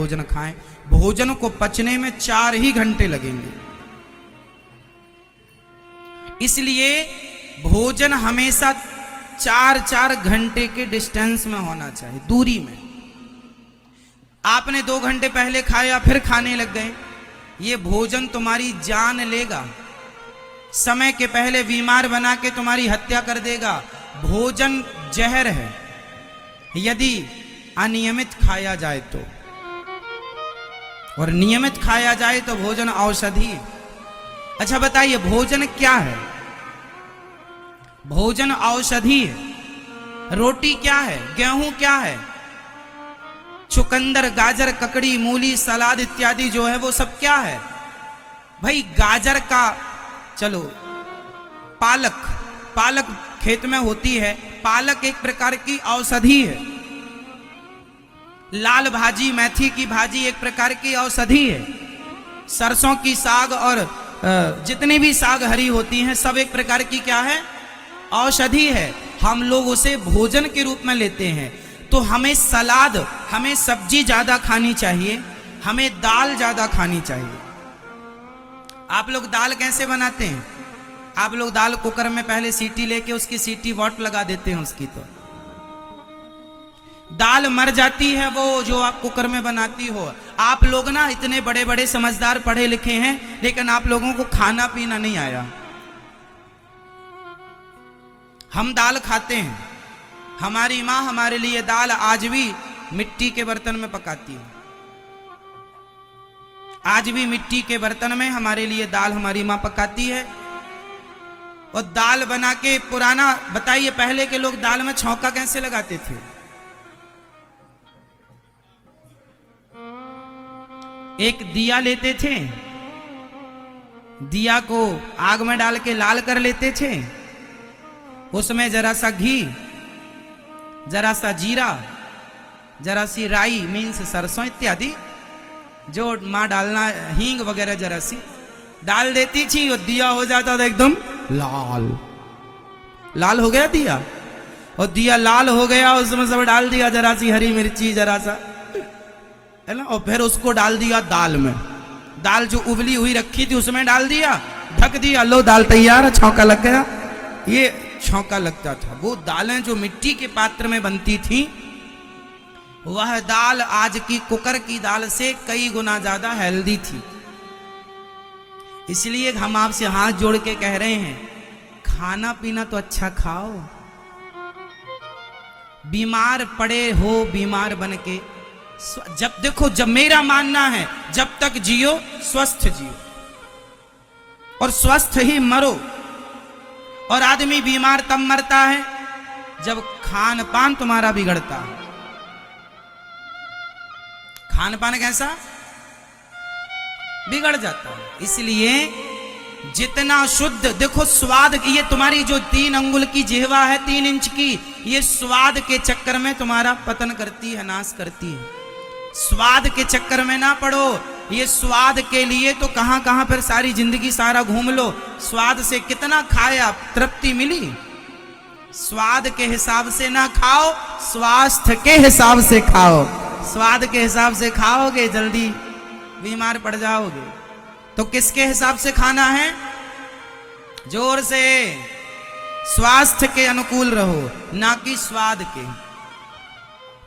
भोजन खाएं। भोजन को पचने में 4 ही घंटे लगेंगे। इसलिए भोजन हमेशा 4-4 घंटे के डिस्टेंस में होना चाहिए, दूरी में। आपने 2 घंटे पहले खाया फिर खाने लग गए, ये भोजन तुम्हारी जान लेगा, समय के पहले बीमार बना के तुम्हारी हत्या कर देगा। भोजन जहर है यदि अनियमित खाया जाए तो, और नियमित खाया जाए तो भोजन औषधि। अच्छा बताइए, भोजन क्या है? भोजन औषधि है। रोटी क्या है? गेहूं क्या है? चुकंदर, गाजर, ककड़ी, मूली, सलाद इत्यादि जो है वो सब क्या है भाई? गाजर का, चलो पालक खेत में होती है, पालक एक प्रकार की औषधि है। लाल भाजी, मेथी की भाजी एक प्रकार की औषधि है। सरसों की साग और जितनी भी साग हरी होती हैं सब एक प्रकार की क्या है? औषधि है। हम लोग उसे भोजन के रूप में लेते हैं। तो हमें सलाद, हमें सब्जी ज्यादा खानी चाहिए, हमें दाल ज्यादा खानी चाहिए। आप लोग दाल कैसे बनाते हैं? आप लोग दाल कुकर में पहले सीटी लेके उसकी सीटी वॉट लगा देते हैं उसकी, तो दाल मर जाती है वो जो आप कुकर में बनाती हो। आप लोग ना इतने बड़े बड़े समझदार पढ़े लिखे हैं, लेकिन आप लोगों को खाना पीना नहीं आया। हम दाल खाते हैं, हमारी माँ हमारे लिए दाल आज भी मिट्टी के बर्तन में पकाती है। आज भी मिट्टी के बर्तन में हमारे लिए दाल हमारी माँ पकाती है। और दाल बना के पुराना, बताइए पहले के लोग दाल में छौंका कैसे लगाते थे? एक दिया लेते थे, दिया को आग में डाल के लाल कर लेते थे, उसमें जरा सा घी, जरा सा जीरा, जरा सी राई मीन्स सरसों इत्यादि जो माँ डालना, हींग वगैरह जरा सी डाल देती थी, और दिया हो जाता था एकदम लाल। लाल हो गया दिया, और दिया लाल हो गया, उसमें सब डाल दिया जरा सी हरी मिर्ची, जरा सा, है ना, और फिर उसको डाल दिया दाल में। दाल जो उबली हुई रखी थी उसमें डाल दिया, ढक दिया, लो दाल तैयार है, छौंका लग गया। ये छौंका लगता था। वो दालें जो मिट्टी के पात्र में बनती थी, वह दाल आज की कुकर की दाल से कई गुना ज्यादा हेल्दी थी। इसलिए हम आपसे हाथ जोड़ के कह रहे हैं, खाना पीना तो अच्छा खाओ। बीमार पड़े हो, बीमार बन के, जब देखो, जब मेरा मानना है जब तक जियो स्वस्थ जियो, और स्वस्थ ही मरो। और आदमी बीमार तब मरता है जब खान पान तुम्हारा बिगड़ता है। खान पान कैसा बिगड़ जाता है। इसलिए जितना शुद्ध, देखो स्वाद, ये तुम्हारी जो 3 अंगुल की जिह्वा है, 3 इंच की, ये स्वाद के चक्कर में तुम्हारा पतन करती है, नाश करती है। स्वाद के चक्कर में ना पड़ो। ये स्वाद के लिए तो कहां कहां फिर सारी जिंदगी सारा घूम लो, स्वाद से कितना खाया, तृप्ति मिली? स्वाद के हिसाब से ना खाओ, स्वास्थ्य के हिसाब से खाओ। स्वाद के हिसाब से खाओगे जल्दी बीमार पड़ जाओगे। तो किसके हिसाब से खाना है? जोर से, स्वास्थ्य के अनुकूल रहो, ना कि स्वाद के।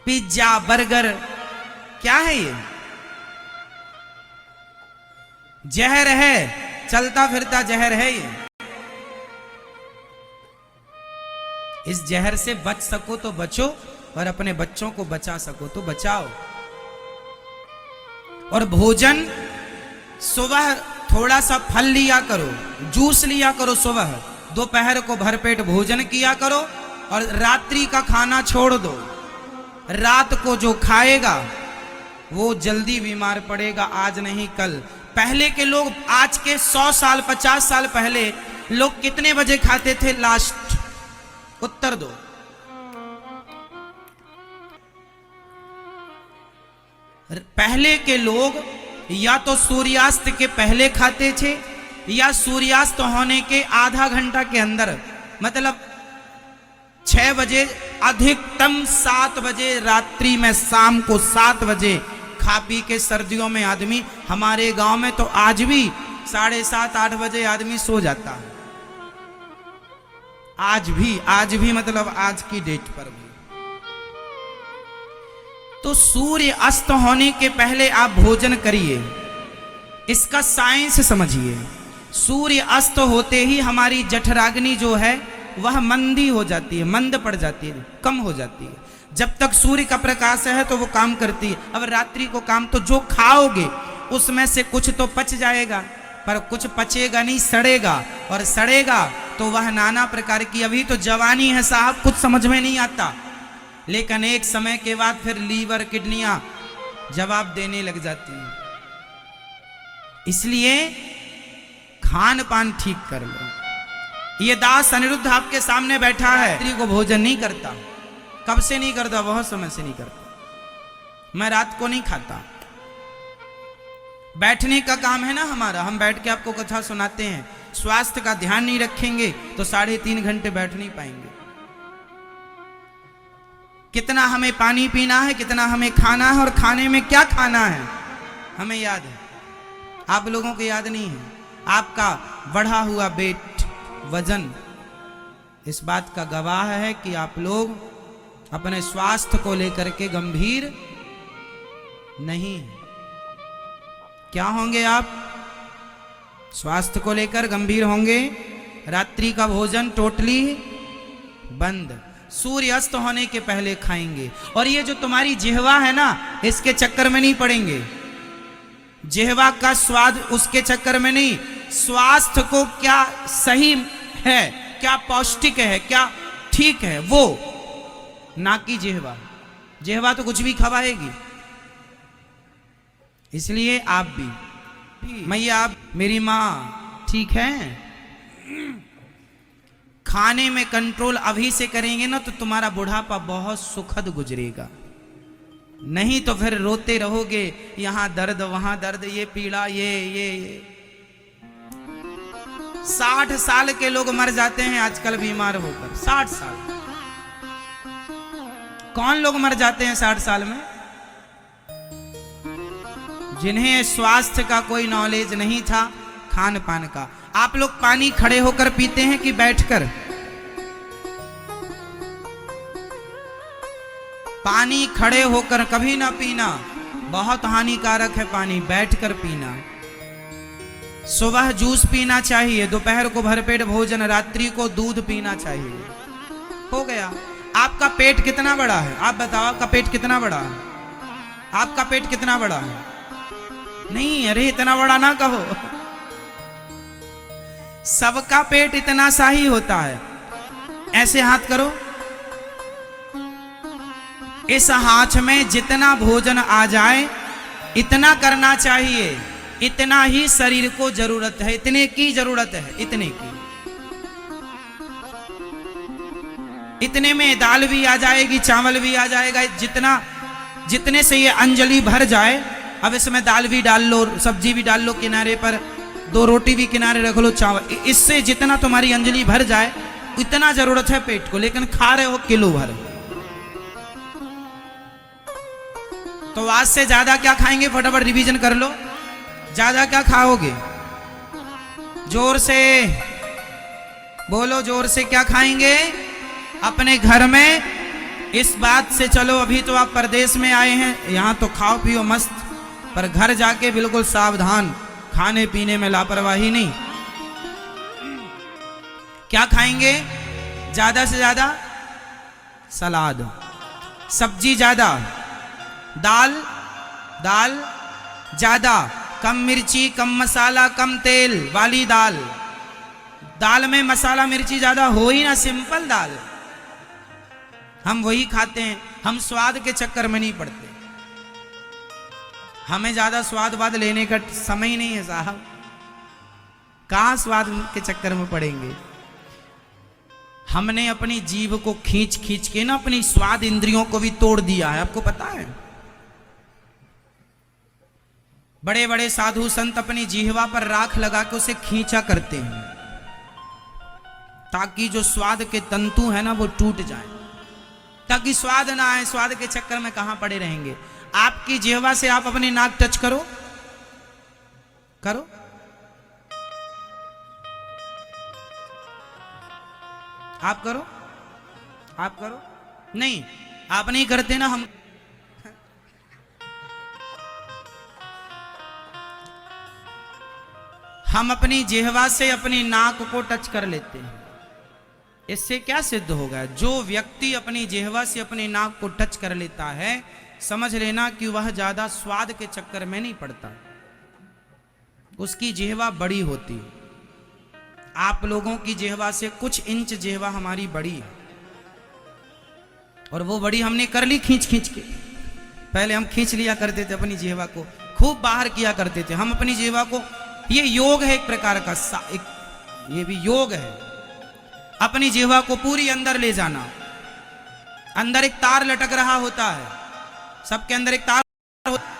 पिज्जा, बर्गर क्या है? ये जहर है, चलता फिरता जहर है ये। इस जहर से बच सको तो बचो, और अपने बच्चों को बचा सको तो बचाओ। और भोजन, सुबह थोड़ा सा फल लिया करो, जूस लिया करो सुबह, दोपहर को भरपेट भोजन किया करो, और रात्रि का खाना छोड़ दो। रात को जो खाएगा वो जल्दी बीमार पड़ेगा, आज नहीं कल। पहले के लोग, आज के 100 साल 50 साल पहले लोग कितने बजे खाते थे? लास्ट उत्तर दो। पहले के लोग या तो सूर्यास्त के पहले खाते थे, या सूर्यास्त होने के आधा घंटा के अंदर, मतलब 6 बजे, अधिकतम 7 बजे रात्रि में, शाम को 7 बजे खा पी के सर्दियों में आदमी, हमारे गांव में तो आज भी 7:30-8 बजे आदमी सो जाता है। आज भी मतलब आज की डेट पर भी। तो सूर्य अस्त होने के पहले आप भोजन करिए, इसका साइंस समझिए। सूर्य अस्त होते ही हमारी जठराग्नि जो है वह मंदी हो जाती है, मंद पड़ जाती है, कम हो जाती है। जब तक सूर्य का प्रकाश है तो वो काम करती है। अब रात्रि को काम, तो जो खाओगे उसमें से कुछ तो पच जाएगा, पर कुछ पचेगा नहीं, सड़ेगा। और सड़ेगा तो वह नाना प्रकार की, अभी तो जवानी है साहब, कुछ समझ में नहीं आता, लेकिन एक समय के बाद फिर लीवर किडनियां जवाब देने लग जाती हैं। इसलिए खान पान ठीक कर लो। ये दास अनिरुद्ध आपके सामने बैठा है, रात्रि को भोजन नहीं करता। कब से नहीं करता? बहुत समय से नहीं करता। मैं रात को नहीं खाता। बैठने का काम है ना हमारा, हम बैठ के आपको कथा सुनाते हैं। स्वास्थ्य का ध्यान नहीं रखेंगे तो 3.5 घंटे बैठ नहीं पाएंगे। कितना हमें पानी पीना है, कितना हमें खाना है, और खाने में क्या खाना है हमें याद है, आप लोगों को याद नहीं है। आपका बढ़ा हुआ वेट, वजन इस बात का गवाह है कि आप लोग अपने स्वास्थ्य को लेकर के गंभीर नहीं। क्या होंगे आप? स्वास्थ्य को लेकर गंभीर होंगे। रात्रि का भोजन टोटली बंद, सूर्य अस्त होने के पहले खाएंगे। और ये जो तुम्हारी जिह्वा है ना, इसके चक्कर में नहीं पड़ेंगे। जिह्वा का स्वाद, उसके चक्कर में नहीं। स्वास्थ्य को क्या सही है, क्या पौष्टिक है, क्या ठीक है, वो ना कि जिह्वा। जिह्वा तो कुछ भी खवाएगी। इसलिए आप भी, मैया आप, मेरी माँ ठीक है, खाने में कंट्रोल अभी से करेंगे ना तो तुम्हारा बुढ़ापा बहुत सुखद गुजरेगा। नहीं तो फिर रोते रहोगे, यहां दर्द वहां दर्द, ये पीड़ा, ये 60 साल के लोग मर जाते हैं आजकल बीमार होकर। 60 साल कौन लोग मर जाते हैं 60 साल में? जिन्हें स्वास्थ्य का कोई नॉलेज नहीं था, खान पान का। आप लोग पानी खड़े होकर पीते हैं कि बैठकर? पानी खड़े होकर कभी ना पीना, बहुत हानिकारक है पानी बैठकर पीना। सुबह जूस पीना चाहिए, दोपहर को भरपेट भोजन, रात्रि को दूध पीना चाहिए। हो गया। आपका पेट कितना बड़ा है? आप बताओ, आपका पेट कितना बड़ा है? आपका पेट कितना बड़ा है? नहीं, अरे इतना बड़ा ना कहो। सबका पेट इतना सा ही होता है। ऐसे हाथ करो, इस हाथ में जितना भोजन आ जाए इतना करना चाहिए। इतना ही शरीर को जरूरत है, इतने की जरूरत है, इतने की। इतने में दाल भी आ जाएगी, चावल भी आ जाएगा, जितने से ये अंजलि भर जाए। अब इसमें दाल भी डाल लो, सब्जी भी डाल लो, किनारे पर 2 रोटी भी किनारे रख लो, चावल। इससे जितना तुम्हारी अंजलि भर जाए इतना जरूरत है पेट को, लेकिन खा रहे हो किलो भर। तो आज से ज्यादा क्या खाएंगे? फटाफट रिवीजन कर लो। ज्यादा क्या खाओगे? जोर से बोलो, जोर से क्या खाएंगे? अपने घर में इस बात से चलो, अभी तो आप परदेश में आए हैं, यहां तो खाओ पियो मस्त, पर घर जाके बिल्कुल सावधान, खाने पीने में लापरवाही नहीं। क्या खाएंगे? ज्यादा से ज्यादा सलाद, सब्जी ज्यादा, दाल ज्यादा, कम मिर्ची, कम मसाला, कम तेल वाली दाल। दाल में मसाला मिर्ची ज्यादा हो ही ना, सिंपल दाल। हम वही खाते हैं, हम स्वाद के चक्कर में नहीं पड़ते। हमें ज्यादा स्वाद वाद लेने का समय ही नहीं है साहब। कहां स्वाद के चक्कर में पड़ेंगे? हमने अपनी जीभ को खींच खींच के ना अपनी स्वाद इंद्रियों को भी तोड़ दिया है, आपको पता है? बड़े बड़े साधु संत अपनी जीहवा पर राख लगा के उसे खींचा करते हैं, ताकि जो स्वाद के तंतु है ना वो टूट जाए, ताकि स्वाद ना आए। स्वाद के चक्कर में कहां पड़े रहेंगे? आपकी जिह्वा से आप अपनी नाक टच करो, करो। आप करो, आप करो। नहीं, आप नहीं करते ना, हम अपनी जिह्वा से अपनी नाक को टच कर लेते हैं। इससे क्या सिद्ध होगा? जो व्यक्ति अपनी जिह्वा से अपनी नाक को टच कर लेता है, समझ लेना कि वह ज्यादा स्वाद के चक्कर में नहीं पड़ता, उसकी जिह्वा बड़ी होती है। आप लोगों की जिह्वा से कुछ इंच जिह्वा हमारी बड़ी है, और वो बड़ी हमने कर ली खींच खींच के। पहले हम खींच लिया करते थे अपनी जिह्वा को, खूब बाहर किया करते थे हम अपनी जिह्वा को। ये योग है एक प्रकार का, ये भी योग है। अपनी जिह्वा को पूरी अंदर ले जाना। अंदर एक तार लटक रहा होता है, सबके अंदर एक तार होता है।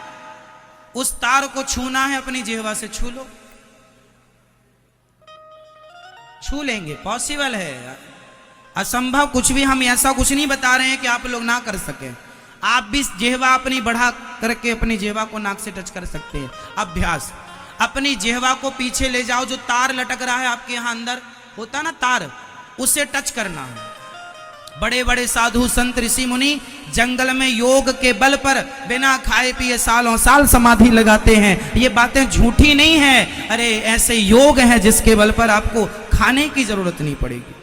उस तार को छूना है, अपनी जिह्वा से छू लो, छू लेंगे। पॉसिबल है, असंभव कुछ भी हम ऐसा कुछ नहीं बता रहे हैं कि आप लोग ना कर सके। आप भी जिह्वा अपनी बढ़ा करके अपनी जिह्वा को नाक से टच कर सकते हैं। अभ्यास, अपनी जिह्वा को पीछे ले जाओ, जो तार लटक रहा है आपके यहां अंदर होता ना तार, उससे टच करना है। बड़े बड़े साधु संत ऋषि मुनि जंगल में योग के बल पर बिना खाए पिए सालों साल समाधि लगाते हैं। ये बातें झूठी नहीं है। अरे ऐसे योग है जिसके बल पर आपको खाने की जरूरत नहीं पड़ेगी,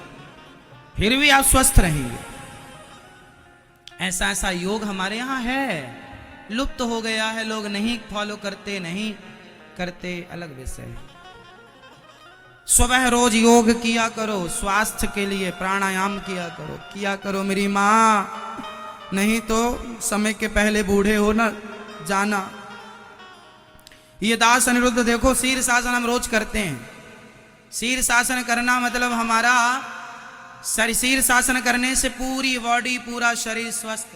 फिर भी आप स्वस्थ रहेंगे। ऐसा ऐसा योग हमारे यहाँ है, लुप्त हो गया है, लोग नहीं फॉलो करते, नहीं करते, अलग विषय है। सुबह रोज योग किया करो, स्वास्थ्य के लिए प्राणायाम किया करो मेरी माँ, नहीं तो समय के पहले बूढ़े हो ना जाना। ये दास अनिरुद्ध देखो, शीर्षासन हम रोज करते हैं। शीर्षासन करना मतलब हमारा शीर्षासन करने से पूरी बॉडी, पूरा शरीर स्वस्थ,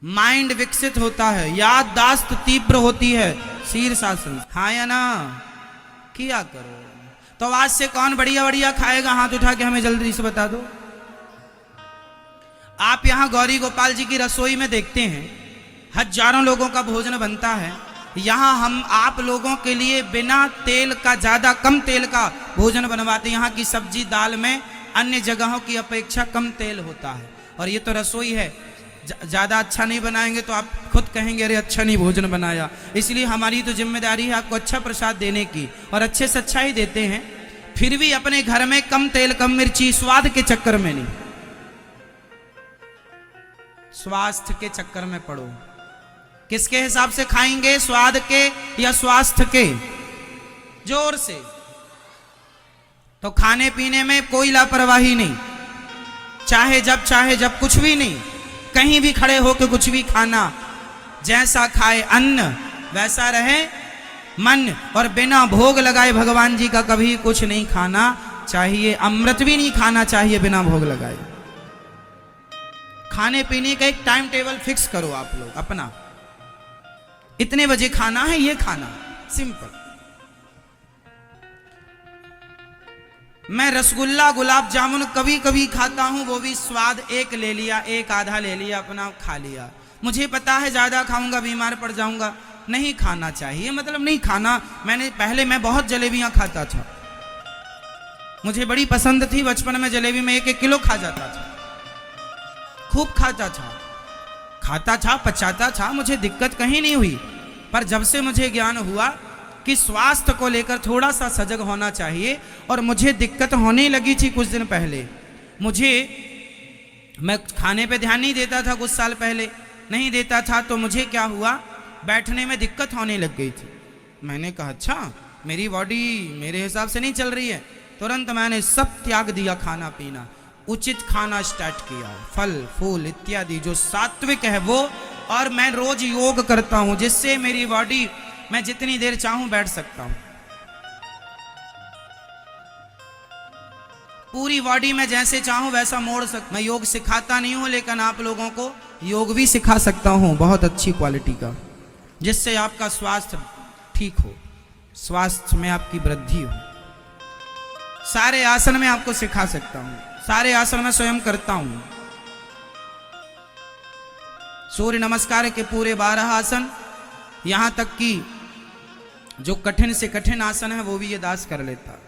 माइंड विकसित होता है, याददाश्त तीव्र होती है शीर्षासन। हाँ या ना? किया करो। तो आज से कौन बढ़िया बढ़िया खाएगा? हाथ उठा के हमें जल्दी से बता दो। आप यहां गौरी गोपाल जी की रसोई में देखते हैं, हजारों लोगों का भोजन बनता है। यहां हम आप लोगों के लिए बिना तेल का, ज्यादा कम तेल का भोजन बनवाते हैं। यहाँ की सब्जी दाल में अन्य जगहों की अपेक्षा कम तेल होता है। और ये तो रसोई है, ज्यादा अच्छा नहीं बनाएंगे तो आप खुद कहेंगे अरे अच्छा नहीं भोजन बनाया। इसलिए हमारी तो जिम्मेदारी है आपको अच्छा प्रसाद देने की, और अच्छे से अच्छा ही देते हैं। फिर भी अपने घर में कम तेल कम मिर्ची, स्वाद के चक्कर में नहीं, स्वास्थ्य के चक्कर में पड़ो। किसके हिसाब से खाएंगे, स्वाद के या स्वास्थ्य के? जोर से। तो खाने पीने में कोई लापरवाही नहीं, चाहे जब कुछ भी नहीं, कहीं भी खड़े होकर कुछ भी खाना। जैसा खाए अन्न वैसा रहे मन, और बिना भोग लगाए भगवान जी का कभी कुछ नहीं खाना चाहिए। अमृत भी नहीं खाना चाहिए बिना भोग लगाए। खाने पीने का एक टाइम टेबल फिक्स करो आप लोग अपना, इतने बजे खाना है, ये खाना, सिंपल। मैं रसगुल्ला गुलाब जामुन कभी कभी खाता हूं, वो भी स्वाद, एक ले लिया, एक आधा ले लिया, अपना खा लिया। मुझे पता है ज्यादा खाऊंगा बीमार पड़ जाऊंगा, नहीं खाना चाहिए, मतलब नहीं खाना। पहले मैं बहुत जलेबियां खाता था, मुझे बड़ी पसंद थी बचपन में जलेबी, में 1-1 किलो खा जाता था, खूब खाता था, पचाता था, मुझे दिक्कत कहीं नहीं हुई। पर जब से मुझे ज्ञान हुआ कि स्वास्थ्य को लेकर थोड़ा सा सजग होना चाहिए, और मुझे दिक्कत होने लगी थी कुछ दिन पहले। मैं खाने पे ध्यान नहीं देता था, कुछ साल पहले नहीं देता था, तो मुझे क्या हुआ, बैठने में दिक्कत होने लग गई थी। मैंने कहा अच्छा, मेरी बॉडी मेरे हिसाब से नहीं चल रही है। तुरंत मैंने सब त्याग दिया, खाना पीना, उचित खाना स्टार्ट किया, फल फूल इत्यादि जो सात्विक है वो। और मैं रोज योग करता हूं, जिससे मेरी बॉडी, मैं जितनी देर चाहूं बैठ सकता हूं, पूरी बॉडी में जैसे चाहूं वैसा मोड़ सकता। मैं योग सिखाता नहीं हूं, लेकिन आप लोगों को योग भी सिखा सकता हूं बहुत अच्छी क्वालिटी का, जिससे आपका स्वास्थ्य ठीक हो, स्वास्थ्य में आपकी वृद्धि हो। सारे आसन में आपको सिखा सकता हूं, सारे आसन में स्वयं करता हूं। सूर्य नमस्कार के पूरे 12 आसन, यहां तक कि जो कठिन से कठिन आसन है वो भी ये दास कर लेता।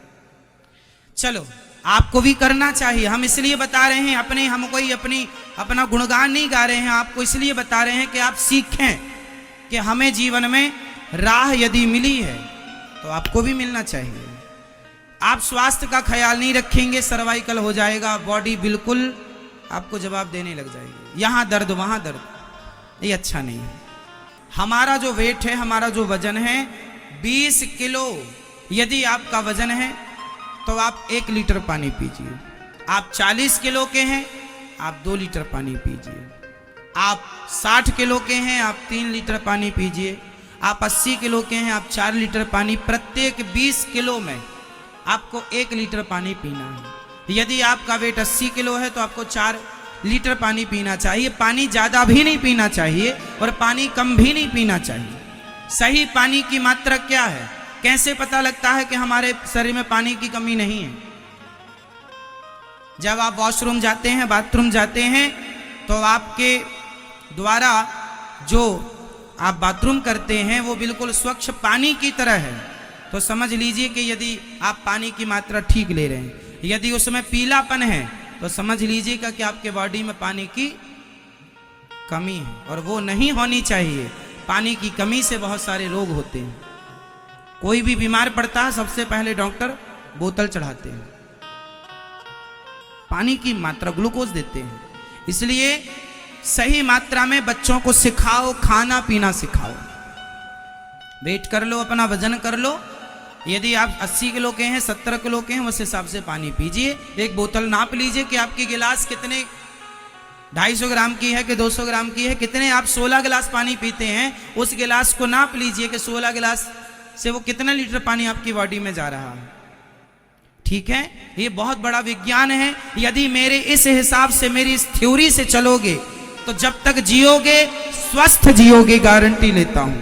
चलो आपको भी करना चाहिए। हम इसलिए बता रहे हैं, हम कोई अपना गुणगान नहीं गा रहे हैं, आपको इसलिए बता रहे हैं कि आप सीखें कि हमें जीवन में राह यदि मिली है तो आपको भी मिलना चाहिए। आप स्वास्थ्य का ख्याल नहीं रखेंगे, सर्वाइकल हो जाएगा, बॉडी बिल्कुल आपको जवाब देने लग जाएगी, यहां दर्द वहां दर्द, ये अच्छा नहीं है। हमारा जो वेट है, हमारा जो वजन है 20 किलो, यदि आपका वजन है तो आप 1 लीटर पानी पीजिए। आप 40 किलो के हैं, आप 2 लीटर पानी पीजिए। आप 60 किलो के हैं, आप 3 लीटर पानी पीजिए। आप 80 किलो के हैं, आप 4 लीटर पानी, प्रत्येक 20 किलो में आपको 1 लीटर पानी पीना है। यदि आपका वेट 80 किलो है तो आपको 4 लीटर पानी पीना चाहिए। पानी ज़्यादा भी नहीं पीना चाहिए और पानी कम भी नहीं पीना चाहिए। सही पानी की मात्रा क्या है? कैसे पता लगता है कि हमारे शरीर में पानी की कमी नहीं है? जब आप वॉशरूम जाते हैं, बाथरूम जाते हैं, तो आपके द्वारा जो आप बाथरूम करते हैं वो बिल्कुल स्वच्छ पानी की तरह है, तो समझ लीजिए कि यदि आप पानी की मात्रा ठीक ले रहे हैं। यदि उसमें पीलापन है तो समझ लीजिएगा कि आपके बॉडी में पानी की कमी है, और वो नहीं होनी चाहिए। पानी की कमी से बहुत सारे रोग होते हैं। कोई भी बीमार पड़ता है, सबसे पहले डॉक्टर बोतल चढ़ाते हैं, पानी की मात्रा ग्लूकोज देते हैं। इसलिए सही मात्रा में बच्चों को सिखाओ, खाना पीना सिखाओ। वेट कर लो, अपना वजन कर लो। यदि आप 80 किलो के हैं, 70 किलो के हैं, उस हिसाब से पानी पीजिए। एक बोतल नाप लीजिए कि आपकी गिलास कितने 250 ग्राम की है कि 200 ग्राम की है। कितने आप 16 गिलास पानी पीते हैं, उस गिलास को नाप लीजिए कि 16 गिलास से वो कितना लीटर पानी आपकी बॉडी में जा रहा है। ठीक है, ये बहुत बड़ा विज्ञान है। यदि मेरे इस हिसाब से, मेरी इस थ्योरी से चलोगे तो जब तक जियोगे स्वस्थ जियोगे, गारंटी लेता हूं।